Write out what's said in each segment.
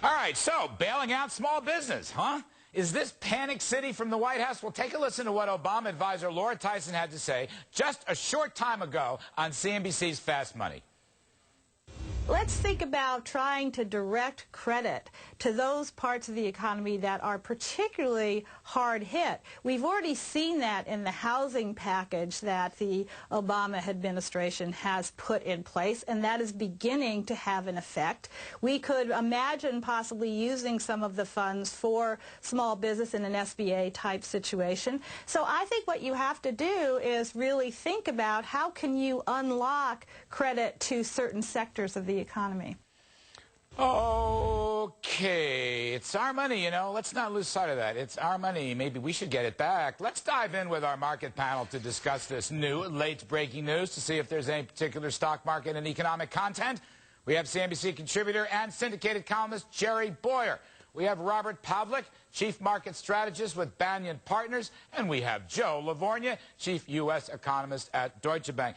All right, so bailing out small business, huh? Is this panic city from the White House? Well, take a listen to what Obama advisor Laura Tyson had to say just a short time ago on CNBC's Fast Money. Let's think about trying to direct credit to those parts of the economy that are particularly hard hit. We've already seen that in the housing package that the Obama administration has put in place, and that is beginning to have an effect. We could imagine possibly using some of the funds for small business in an SBA type situation. So I think what you have to do is really think about how can you unlock credit to certain sectors of the economy. Okay, it's our money, you know. Let's not lose sight of that. It's our money. Maybe we should get it back. Let's dive in with our market panel to discuss this new late-breaking news to see if there's any particular stock market and economic content. We have CNBC contributor and syndicated columnist Jerry Bowyer. We have Robert Pavlik, Chief Market Strategist with Banyan Partners. And we have Joe Lavorgna, Chief U.S. Economist at Deutsche Bank.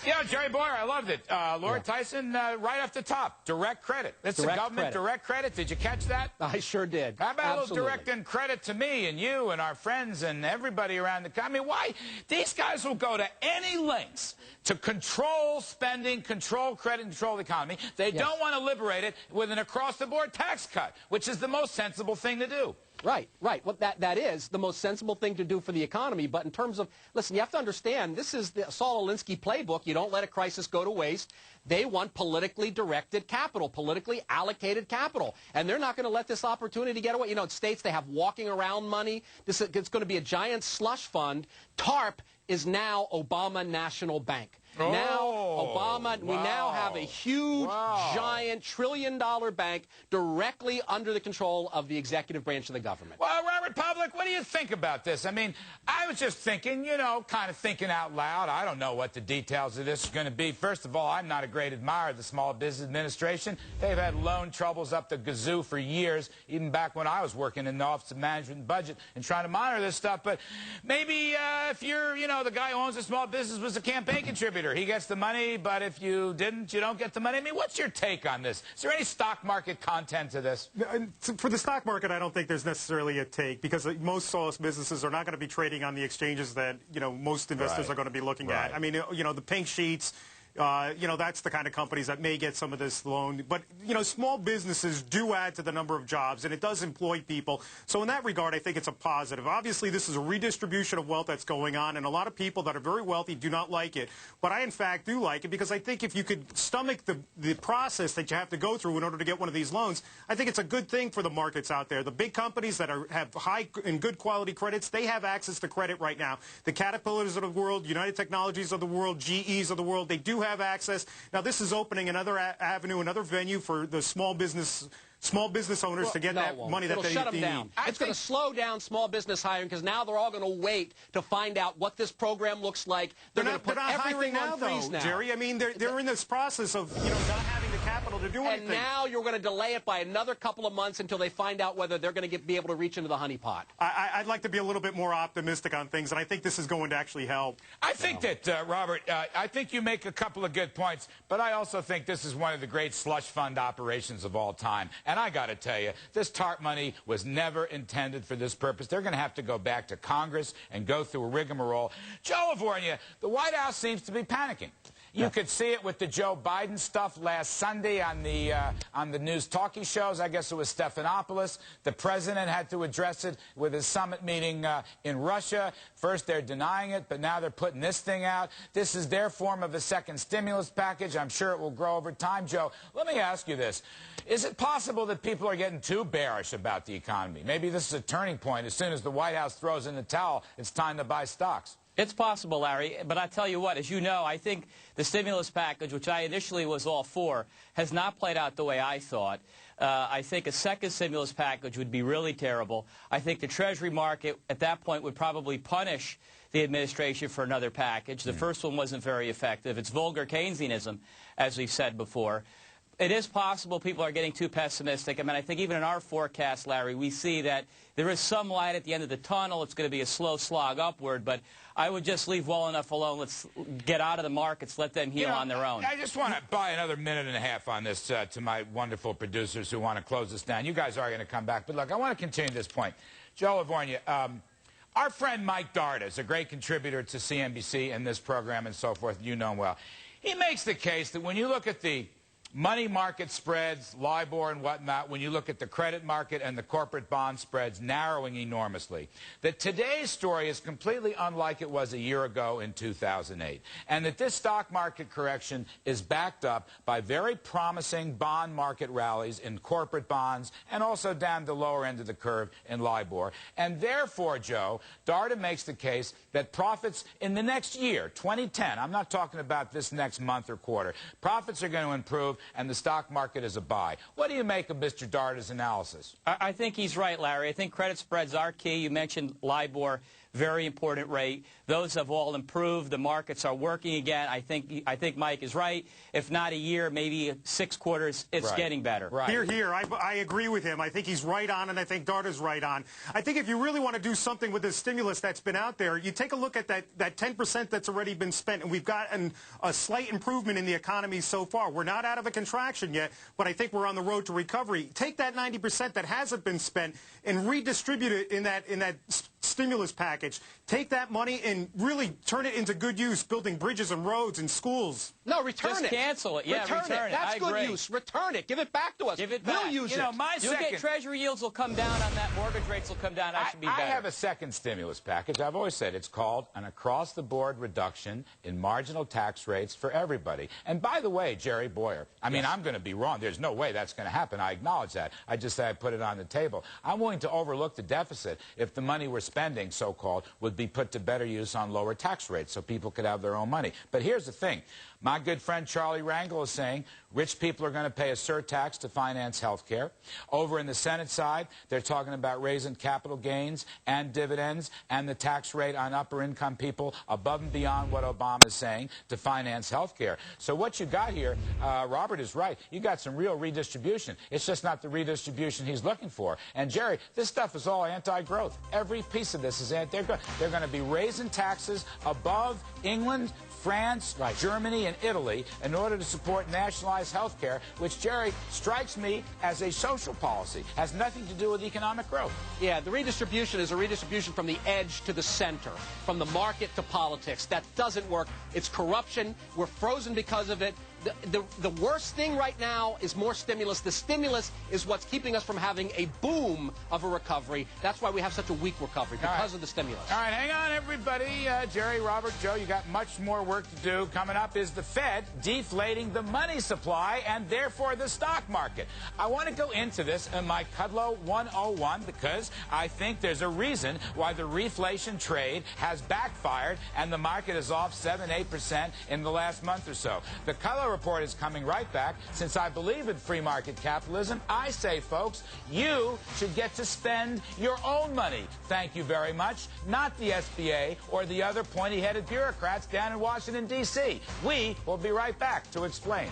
Yeah, Jerry Bowyer, I loved it. Laura Tyson, right off the top, direct credit. That's the government direct credit. Did you catch that? I sure did. How about a little direct in credit to me and you and our friends and everybody around the country? I mean, why? These guys will go to any lengths to control spending, control credit, control the economy. They don't want to liberate it with an across-the-board tax cut, which is the most sensible thing to do. Right, right. Well, that is the most sensible thing to do for the economy. But in terms of, listen, you have to understand, this is the Saul Alinsky playbook. You don't let a crisis go to waste. They want politically directed capital, politically allocated capital. And they're not going to let this opportunity get away. You know, in states, they have walking around money. It's going to be a giant slush fund. TARP is now Obama National Bank. We now have a huge, giant, trillion-dollar bank directly under the control of the executive branch of the government. Well, Robert Pavlik, what do you think about this? I mean, I was just thinking, you know, kind of thinking out loud. I don't know what the details of this are going to be. First of all, I'm not a great admirer of the Small Business Administration. They've had loan troubles up the gazoo for years, even back when I was working in the Office of Management and Budget and trying to monitor this stuff. But maybe if you're, you know, the guy who owns a small business was a campaign contributor. He gets the money, but if you didn't, you don't get the money. I mean, what's your take on this? Is there any stock market content to this? For the stock market, I don't think there's necessarily a take, because most small businesses are not going to be trading on the exchanges that, you know, most investors are going to be looking at. I mean, you know, the pink sheets, you know, that's the kind of companies that may get some of this loan. But, you know, small businesses do add to the number of jobs, and it does employ people. So in that regard, I think it's a positive. Obviously, this is a redistribution of wealth that's going on, and a lot of people that are very wealthy do not like it. But I, in fact, do like it, because I think if you could stomach the process that you have to go through in order to get one of these loans, I think it's a good thing for the markets out there. The big companies that have high and good quality credits, they have access to credit right now. The Caterpillars of the world, United Technologies of the world, GEs of the world, they do have access. Now, this is opening another avenue, another venue for the small business owners to get that money that they need. It'll shut them down. It's going to slow down small business hiring, because now they're all going to wait to find out what this program looks like. They're going to put everything on freeze now. Jerry, I mean, they're in this process of, you know, not having the capital to do anything. And now you're going to delay it by another couple of months until they find out whether they're going to be able to reach into the honeypot. I'd like to be a little bit more optimistic on things, and I think this is going to actually help. I think that, Robert, I think you make a couple of good points, but I also think this is one of the great slush fund operations of all time. And I got to tell you, this TARP money was never intended for this purpose. They're going to have to go back to Congress and go through a rigmarole. Joe Lavorgna, the White House seems to be panicking. You could see it with the Joe Biden stuff last Sunday on the news talkie shows. I guess it was Stephanopoulos. The president had to address it with his summit meeting in Russia. First, they're denying it, but now they're putting this thing out. This is their form of a second stimulus package. I'm sure it will grow over time. Joe, let me ask you this. Is it possible that people are getting too bearish about the economy? Maybe this is a turning point. As soon as the White House throws in the towel, it's time to buy stocks. It's possible, Larry, but I tell you what, as you know, I think the stimulus package, which I initially was all for, has not played out the way I thought. I think a second stimulus package would be really terrible. I think the Treasury market at that point would probably punish the administration for another package. The first one wasn't very effective. It's vulgar Keynesianism, as we've said before. it is possible people are getting too pessimistic. I mean, I think even in our forecast, Larry, we see that there is some light at the end of the tunnel. It's going to be a slow slog upward, but I would just leave well enough alone. Let's get out of the markets, let them heal on their own. I just want to buy another minute and a half on this to my wonderful producers who want to close this down. You guys are going to come back, but look, I want to continue this point. Joe Lavorgna, our friend Mike Darda is a great contributor to CNBC and this program and so forth. You know him well. He makes the case that when you look at the money market spreads, LIBOR and whatnot, when you look at the credit market and the corporate bond spreads narrowing enormously, that today's story is completely unlike it was a year ago in 2008, and that this stock market correction is backed up by very promising bond market rallies in corporate bonds and also down the lower end of the curve in LIBOR. And therefore, Joe, Darda makes the case that profits in the next year, 2010, I'm not talking about this next month or quarter, profits are going to improve and the stock market is a buy. What do you make of Mr. Darda's analysis? I think he's right, Larry. I think credit spreads are key. You mentioned LIBOR, very important rate. Those have all improved. The markets are working again. I think Mike is right. If not a year, maybe 6 quarters, it's getting better. Right. Here. I agree with him. I think he's right on, and I think Darda's right on. I think if you really want to do something with the stimulus that's been out there, you take a look at that 10% that's already been spent, and we've gotten a slight improvement in the economy so far. We're not out of a contraction yet, but I think we're on the road to recovery. Take that 90% that hasn't been spent and redistribute it in that stimulus package. Take that money and really turn it into good use, building bridges and roads and schools. No, return it. Just cancel it. Yeah, return it. That's good use. Return it. Give it back to us. Give it back. We'll use it. You'll get Treasury yields will come down on that. Mortgage rates will come down. That should be better. I have a second stimulus package. I've always said it's called an across-the-board reduction in marginal tax rates for everybody. And by the way, Jerry Bowyer, I mean, I'm going to be wrong. There's no way that's going to happen. I acknowledge that. I just say I put it on the table. I'm willing to overlook the deficit if the money we're spending, so-called, would be put to better use on lower tax rates so people could have their own money. But here's the thing. My good friend Charlie Rangel is saying rich people are going to pay a surtax to finance health care. Over in the Senate side, they're talking about raising capital gains and dividends and the tax rate on upper-income people above and beyond what Obama is saying to finance health care. So what you got here, Robert is right, you got some real redistribution. It's just not the redistribution he's looking for. And, Jerry, this stuff is all anti-growth. Every piece of this is anti-growth. They're going to be raising taxes above England, France, Germany, and Italy in order to support nationalized health care, which, Jerry, strikes me as a social policy. Has nothing to do with economic growth. Yeah, the redistribution is a redistribution from the edge to the center, from the market to politics. That doesn't work. It's corruption. We're frozen because of it. The worst thing right now is more stimulus. The stimulus is what's keeping us from having a boom of a recovery. That's why we have such a weak recovery, because of the stimulus. All right, hang on, everybody. Jerry, Robert, Joe, you got much more work to do. Coming up is the Fed deflating the money supply and therefore the stock market. I want to go into this in my Kudlow 101 because I think there's a reason why the reflation trade has backfired and the market is off 7-8% in the last month or so. The Kudlow Report is coming right back. Since I believe in free market capitalism, I say, folks, you should get to spend your own money. Thank you very much. Not the SBA or the other pointy-headed bureaucrats down in Washington, D.C. We will be right back to explain.